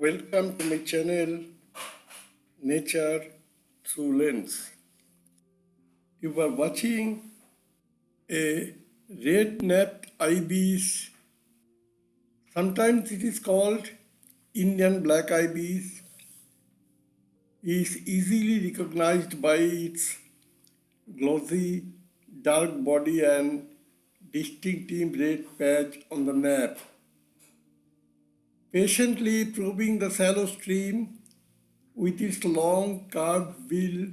Welcome to my channel Nature Through Lens. You are watching a red-naped ibis. Sometimes it is called Indian black ibis. It is easily recognized by its glossy dark body and distinctive red patch on the nape. Patiently probing the shallow stream with its long curved bill,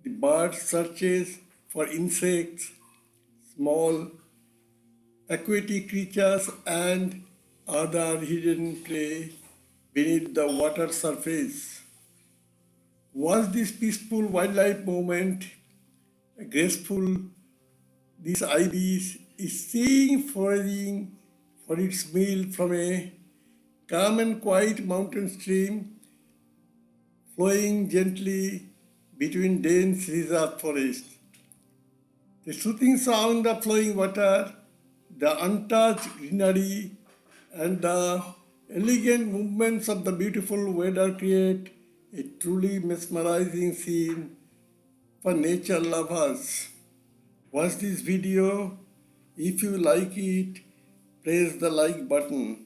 the bird searches for insects, small aquatic creatures, and other hidden prey beneath the water surface. Was this peaceful wildlife moment graceful? This ibis is seen foraging for its meal from a calm and quiet mountain stream flowing gently between dense reserve forest. The soothing sound of flowing water, the untouched greenery, and the elegant movements of the beautiful weather create a truly mesmerizing scene for nature lovers. Watch this video. If you like it, press the like button.